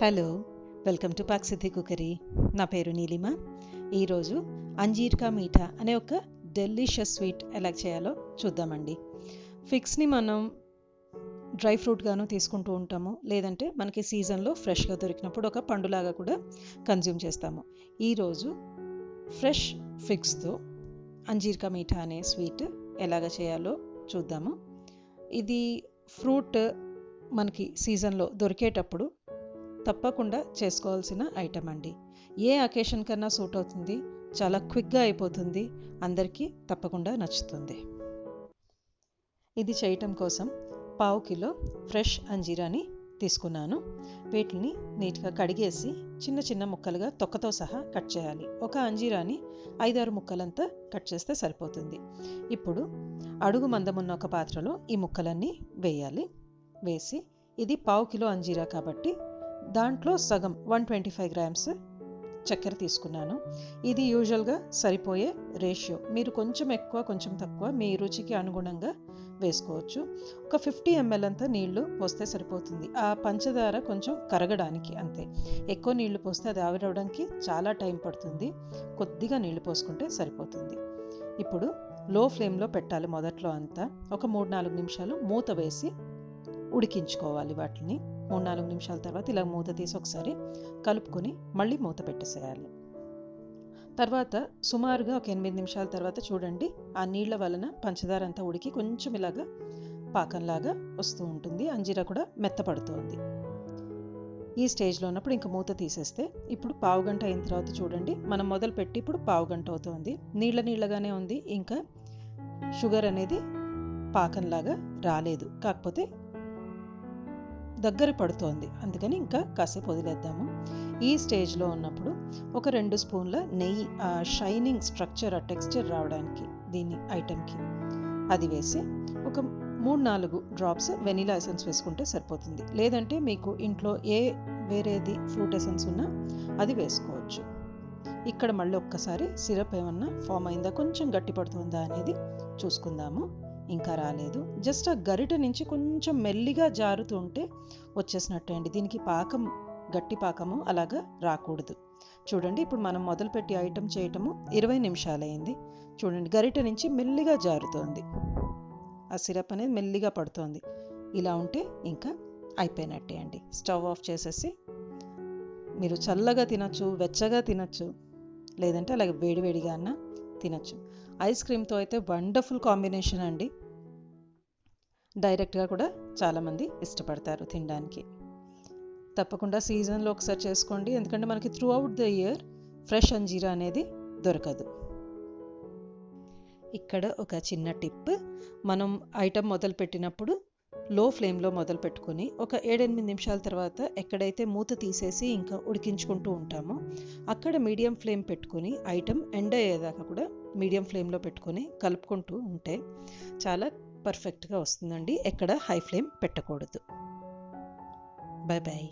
Hello, welcome to Paksiddhi cookery. నా పేరు నీలిమ. ఈరోజు అంజీర్ కా మీఠా అనే ఒక డెలిషియస్ స్వీట్ ఎలా చేయాలో చూద్దామండి. ఫిగ్స్ని మనం డ్రై ఫ్రూట్గాను తీసుకుంటూ ఉంటాము, లేదంటే మనకి సీజన్లో ఫ్రెష్గా దొరికినప్పుడు ఒక పండులాగా కూడా కన్జ్యూమ్ చేస్తాము. ఈరోజు ఫ్రెష్ ఫిగ్స్తో అంజీర్ కా మీఠా అనే స్వీట్ ఎలాగ చేయాలో చూద్దాము. ఇది ఫ్రూట్ మనకి సీజన్లో దొరికేటప్పుడు తప్పకుండా చేసుకోవాల్సిన ఐటమ్ అండి. ఏ అకేషన్ కన్నా సూట్ అవుతుంది, చాలా క్విక్గా అయిపోతుంది, అందరికీ తప్పకుండా నచ్చుతుంది. ఇది చేయటం కోసం 1/2 కిలో ఫ్రెష్ అంజీరాని తీసుకున్నాను. వీటిని నీట్గా కడిగేసి చిన్న చిన్న ముక్కలుగా తొక్కతో సహా కట్ చేయాలి. ఒక అంజీరాని 5-6 ముక్కలంతా కట్ చేస్తే సరిపోతుంది. ఇప్పుడు అడుగు మందమున్న ఒక పాత్రలో ఈ ముక్కలన్నీ వేయాలి. వేసి ఇది 1/2 కిలో అంజీరా కాబట్టి దాంట్లో సగం 125 గ్రామ్స్ చక్కెర తీసుకున్నాను. ఇది యూజువల్గా సరిపోయే రేషియో. మీరు కొంచెం ఎక్కువ కొంచెం తక్కువ మీ రుచికి అనుగుణంగా వేసుకోవచ్చు. ఒక 50 ml అంతా నీళ్లు పోస్తే సరిపోతుంది. ఆ పంచదార కొంచెం కరగడానికి అంతే. ఎక్కువ నీళ్లు పోస్తే అది ఆవిరవడానికి చాలా టైం పడుతుంది. కొద్దిగా నీళ్లు పోసుకుంటే సరిపోతుంది. ఇప్పుడు లో ఫ్లేమ్లో పెట్టాలి. మొదట్లో అంతా ఒక 3-4 నిమిషాలు మూత వేసి ఉడికించుకోవాలి. వాటిని 3-4 నిమిషాల తర్వాత ఇలా మూత తీసి ఒకసారి కలుపుకొని మళ్ళీ మూత పెట్టేసేయాలి. తర్వాత సుమారుగా ఒక 8 నిమిషాల తర్వాత చూడండి, ఆ నీళ్ల వలన పంచదార అంతా ఉడికి కొంచెం ఇలాగా పాకంలాగా వస్తూ ఉంటుంది. అంజీరా కూడా మెత్తపడుతుంది. ఈ స్టేజ్లో ఉన్నప్పుడు ఇంకా మూత తీసేస్తే ఇప్పుడు 1/2 గంట అయిన తర్వాత చూడండి, మనం మొదలు పెట్టి ఇప్పుడు 1/2 గంట అవుతుంది. నీళ్ళగానే ఉంది, ఇంకా షుగర్ అనేది పాకంలాగా రాలేదు, కాకపోతే దగ్గర పడుతోంది. అందుకని ఇంకా కాసేపు వదిలేద్దాము. ఈ స్టేజ్లో ఉన్నప్పుడు ఒక 2 స్పూన్ల నెయ్యి, ఆ షైనింగ్ స్ట్రక్చర్, ఆ టెక్స్చర్ రావడానికి దీని ఐటెంకి అది వేసి ఒక 3-4 డ్రాప్స్ వెనిలా ఎసెన్స్ వేసుకుంటే సరిపోతుంది. లేదంటే మీకు ఇంట్లో వేరేది ఫ్రూట్ ఎసెన్స్ ఉన్నా అది వేసుకోవచ్చు. ఇక్కడ మళ్ళీ ఒక్కసారి సిరప్ ఏమన్నా ఫామ్ అయిందా, కొంచెం గట్టి పడుతుందా అనేది చూసుకుందాము. ఇంకా రాలేదు. జస్ట్ ఆ గరిట నుంచి కొంచెం మెల్లిగా జారుతూ ఉంటే వచ్చేసినట్టే అండి. దీనికి పాకం, గట్టి పాకము అలాగా రాకూడదు. చూడండి, ఇప్పుడు మనం మొదలుపెట్టి ఐటమ్ చేయటము 20 నిమిషాలు అయింది. చూడండి, గరిట నుంచి మెల్లిగా జారుతోంది, ఆ సిరప్ అనేది మెల్లిగా పడుతోంది. ఇలా ఉంటే ఇంకా అయిపోయినట్టే అండి. స్టవ్ ఆఫ్ చేసేసి మీరు చల్లగా తినచ్చు, వెచ్చగా తినచ్చు, లేదంటే అలాగే వేడివేడిగా అన్నా తినచ్చు. ఐస్ క్రీమ్తో అయితే వండర్ఫుల్ కాంబినేషన్ అండి. డైరెక్ట్గా కూడా చాలామంది ఇష్టపడతారు తినడానికి. తప్పకుండా సీజన్లో ఒకసారి చేసుకోండి, ఎందుకంటే మనకి through out the year fresh అంజీరా అనేది దొరకదు. ఇక్కడ ఒక చిన్న టిప్, మనం ఐటమ్ మొదలు పెట్టినప్పుడు లో ఫ్లేమ్లో మొదలు పెట్టుకొని ఒక 7-8 నిమిషాల తర్వాత ఎక్కడైతే మూత తీసేసి ఇంకా ఉడికించుకుంటూ ఉంటామో అక్కడ మీడియం ఫ్లేమ్ పెట్టుకొని ఐటమ్ ఎండ్ అయ్యేదాకా కూడా మీడియం ఫ్లేమ్లో పెట్టుకొని కలుపుకుంటూ ఉంటే చాలా పర్ఫెక్ట్గా వస్తుందండి. ఎక్కడ హై ఫ్లేమ్ పెట్టకూడదు. Bye bye.